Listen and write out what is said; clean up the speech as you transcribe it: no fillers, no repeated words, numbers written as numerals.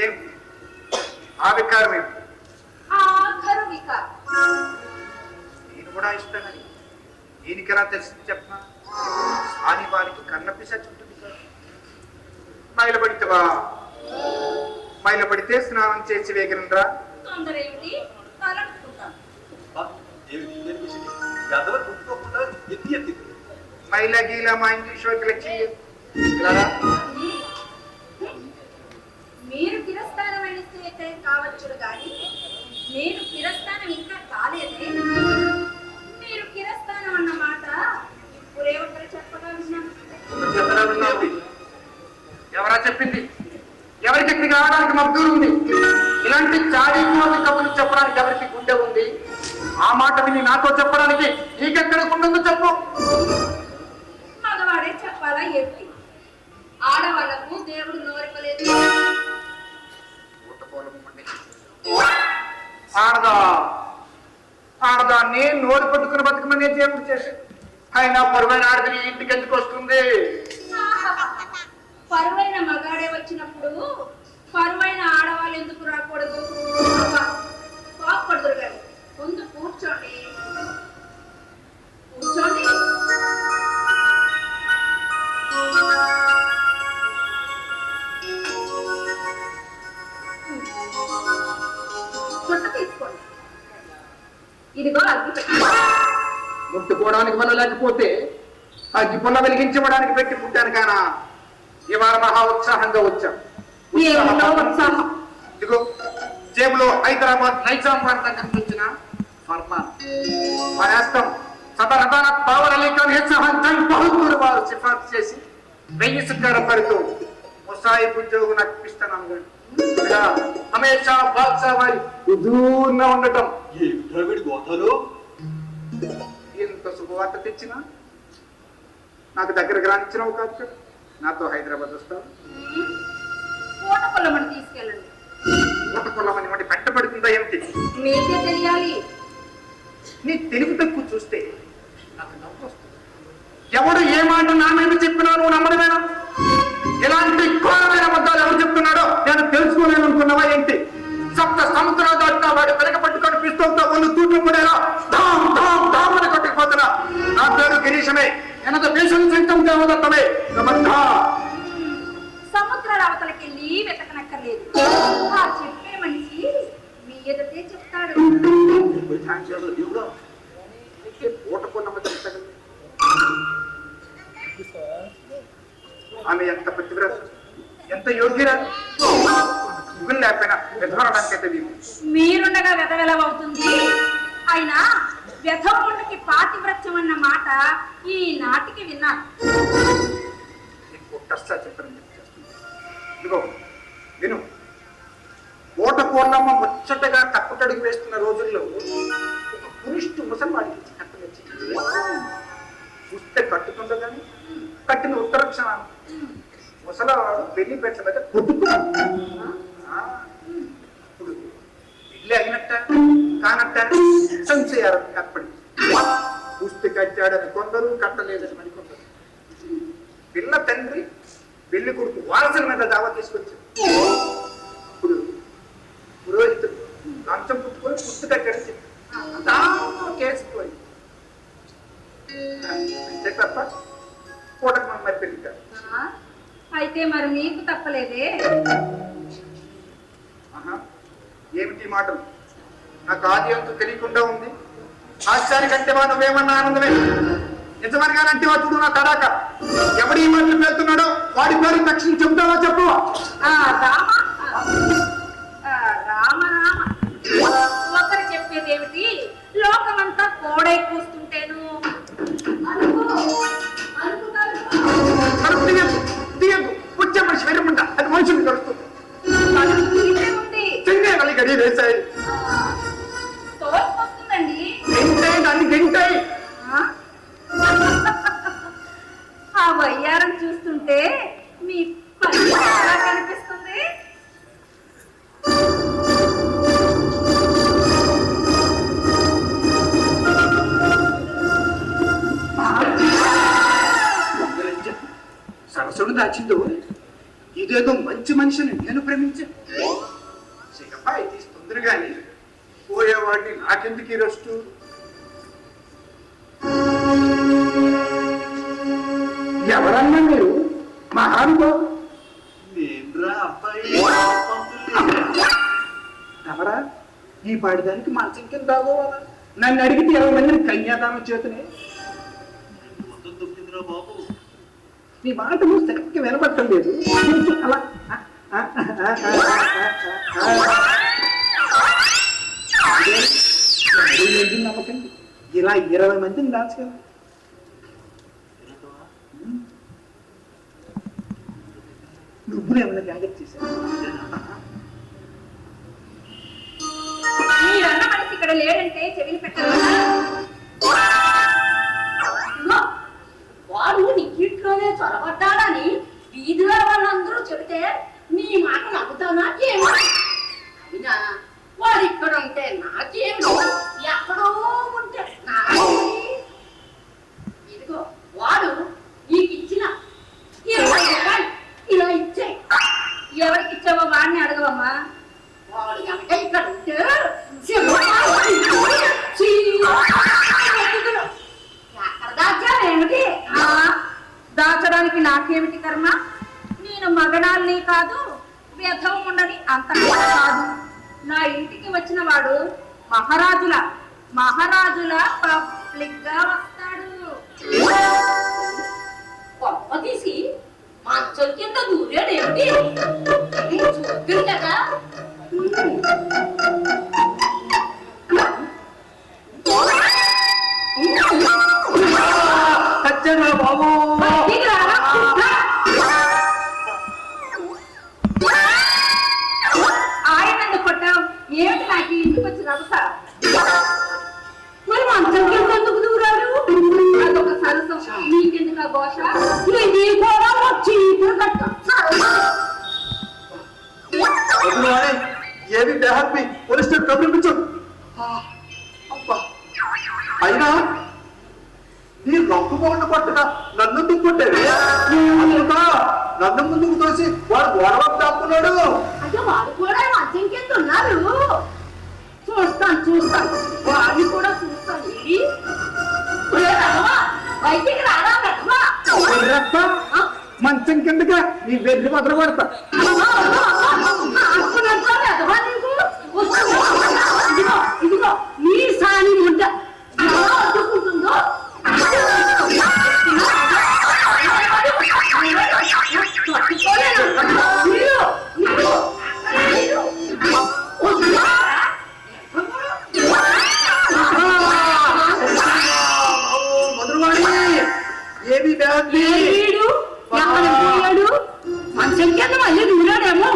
ఏమిటి ఆ వికారం ఏమిటి? ఆఖరు వికారం. నేను కూడా ఇస్తానని దీనికి ఎలా తెలిసింది చెప్పనా? సాని వారికి కన్న పిశాచి ఉంటుంది కదా. మైలపడితేవా? మైలపడితే స్నానం చేసి వేగనరా? తొందర ఏమిటి? తలంటుకుంటాను. మైల గీల మా ఇంగ్లీష్ వచ్చి మీరు కిరస్థానం అయితే కావచ్చు కానీ నేను కిరస్థానం ఇంకా కాలేదే. మీరు కిరస్థానం అన్న మాట ఇప్పుడే ఒకరు చెప్పగలుగుతున్నాను. ఎవరా చెప్పింది? ఎవరికి ఇక్కడికి రావడానికి మద్దూరు ఉంది? ఇలాంటి చాడీ కబుర్లు చెప్పడానికి ఎవరికి గుండె ఉంది? ఆ మాట విని నాతో చెప్పడానికి నీకెక్కడ గుండెందో చెప్పు. మగవాడే చెప్పాలా ఏంటి? ఆడవాళ్లకు దేవుడు నోరిపలేదు. ఆడదా ఆడదా నేను నోరు పట్టుకుని బతుకమనే దేవుడు చేసి అయినా పరువైన ఆడది ఇంటికి ఎందుకు వస్తుంది? పరువైన మగాడే వచ్చినప్పుడు పరువైన ఆడవాళ్ళు ఎందుకు రాకూడదు? కోపడుతురు గారు ముందు కూర్చోండి. కూర్చోండి. చుట్ట తీసుకోండి. ఇదిగో అగ్గి పెట్టి ముట్టుకోవడానికి వల్ల లేకపోతే అగ్గి పుల్ల వెలిగించడానికి పెట్టి పుట్టాను కానా? ఇవాళ మహా ఉత్సాహంగా వచ్చాం. ఇదిగో జేబులో హైదరాబాద్ నైజాం ప్రాంతం కనిపించిన ఫర్మాన్ మనేస్తాం సదరదాన పవర్ అలీ ఖాన్ బహుదూర్ వారు సిఫార్సు చేసి 1000 సిక్కాల పడుతూ ముసాయిబ్ ఉద్యోగం నాకు ఇప్పిస్తున్నాను. హమేషా బాద్షా వారి దూరంగా ఉండటం. ఎంత శుభవార్త తెచ్చినా నాకు దగ్గరకు రానిచ్చినావు కాదు కదా. నాతో హైదరాబాద్ వస్తావు. కోటకొల్లమని తీసుకెళ్ళండి. కోటకొల్లమని వాటి పెట్టబడుతుందా ఏమిటి? మీకే తెలియాలి. నీ తెలుగు తక్కువ చూస్తే నాకు నవ్వు వస్తుంది. ఎవడు ఏ మాట నా మీద చెప్పినా నువ్వు నమ్మడమేనా? ఎలాంటి ఘోరమైన అబద్ధాలు ఎవరు చెప్తున్నాడో నేను తెలుసుకోలేను అనుకున్నావా ఏంటి? సప్త సముద్రాలు దాటినా వాడి వెనక పట్టుకొని పిస్తోల్తో ఒళ్ళు తూటం పడేలా ధామ్ ధామ్ ధామ్ అని కొట్టుకుపోతున్నా. నా పేరు గిరీశమే. ఎనద దేశం సంతం దేవదత్తమే. సముద్రాల అవతలకెళ్ళి వెతకనక్కర్లేదు. ఆ చెప్పే మనిషి మీ ఎదుటే చెప్తాడు. ఆమె ఎంత పతివ్రత, ఎంత యోగ్యరా. లేకపోయినా వ్యధవరానికైతే మీరుండగా వెధవెలవవుతుంది. అయినా వ్యధవుడికి పాతివ్రత్యం అన్న మాట ఈ నాటికి విన్నాను. ఇదిగో విను. ఓట కోళ్ళమ్మ ముచ్చటగా తక్కుటడుగు వేస్తున్న రోజుల్లో ఒక పురుషుడు ముసల్వాడికి కట్టనిచ్చి చూస్తే కట్టుతుండగాని కట్టిన ఉత్తర క్షణాలు ముసలవాడు పెళ్లి పెట్టల మీద ఇప్పుడు ఇల్లు అయినట్ట కానట్ట సంశయాలు ఏర్పడింది. చూస్తే కట్టాడని కొందరు, కట్టలేదని మరికొందరు. పిల్ల తండ్రి పెళ్లి కొడుకు వారసుల మీద దావా తీసుకొచ్చాడు. ఇప్పుడు పురోహితుడు లంచం పుట్టుకొని పుట్టు కట్టాడని చెప్పి కేసుకుపోయి అంతే తప్ప కోటకు మనం మరి పెళ్లికాడు. అయితే మరి నీకు తప్పలేదే. ఏమిటి మాటలు? నాకు ఆది అంతు తెలియకుండా ఉంది. ఆశ్చర్యకంటే వా నువ్వేమన్నా ఆనందమే. నిజమనగా అంటే చూడు నా తడాక. ఎవడి మాటలు వెళ్తున్నాడో వాడి పేరు తక్షణం చెబుతావా చెప్పు. రామ రామ ఒకరు చెప్పేదేమిటి? లోకమంతా కోడై కూస్తుంటేను వచ్చే మనిషి వెరముండ అది మనుషులు కలుస్తుంది. చెంగే వాళ్ళ గడి వేసాయి తోసుకొస్తుందండి. దాన్ని గెంటాయి. ఆ వయ్యారం చూస్తుంటే మీ కనిపిస్తుంది. సరస్సుడు దాచిందో ఇదేదో మంచి మనిషిని నేను ప్రేమించాను. సిగపాయి తీస్తుంది కానీ పోయేవాడిని నాకెందుకు ఈ రెస్టు? ఎవరన్నా మీరు మహానుభావు? ఎవరా ఈ పాడిదానికి మంచం కింద దాగోవాలా? నన్ను అడిగితే 20 మందిని కన్యాదానం చేతనే. నీ మాట నువ్వు సరిగ్గా వినబట్టం లేదు. అలా నమ్మకండి. ఇలా 20 మందిని దాచగలరు. నువ్వు ఏమైనా జాగ్రత్త చేశావు? మీరన్న మనిషి ఇక్కడ లేడంటే చెవిని పెట్టరు. వాడు నీ కీట్లోనే చొరబడ్డాడని వీధిలో వాళ్ళందరూ చెబితే నీ మాట నమ్ముతానా ఏమో? అయినా వాడు ఇక్కడ ఉంటే నాకేమిటి? ఎక్కడో ఉంటే ఇదిగో వాడు నీకు ఇచ్చిన 20 రూపాయలు ఇలా ఇచ్చాయి. ఎవరికి ఇచ్చావో వాడిని అడగవమ్మా. వాడు కనుక ఇక్కడ ఉంటే ఎక్కడ దాచావేమిటి? దాచడానికి నాకేమిటి కర్మ? నేను మగనాల్ని కాదు, వ్యధం ఉండని అంత కాదు. నా ఇంటికి వచ్చిన వాడు మహారాజుల పబ్లిక్ గా వస్తాడు. కొమ్మ తీసి మంచం కింద దూరేడేమిటి? చూద్దురు కదా. ఆయన కొట్టావు ఏమిటి? నాకు ఇంటికి వచ్చిన రభస. మరి మంచం కింద ఎందుకు దూరాడు? అదొక సరసం. నీకెందుకు ఆ ఘోష? ఇది కూడా వచ్చి ఏమి హ్యాపీ పోలీస్ కబురించు. అయినా నీ రొక్కు బాగుండ పట్టుగా నన్ను దుక్కుంటేవి. నన్ను ముందుకు తోసి వాడు గొడవ తప్పున్నాడు. అంటే వాడు కూడా మంచం కింద ఉన్నారు. చూస్తాను వాడిని కూడా చూస్తాను. బయటికి రారా పెద్దవా? మంచం కిందగా నీ వెర్రి భద్ర పడతా. ఇదిగో నీ సాని ముద్ద అడ్డుకుంటుందో ఏమి మంచం కింద మళ్ళీ దూరాడేమో.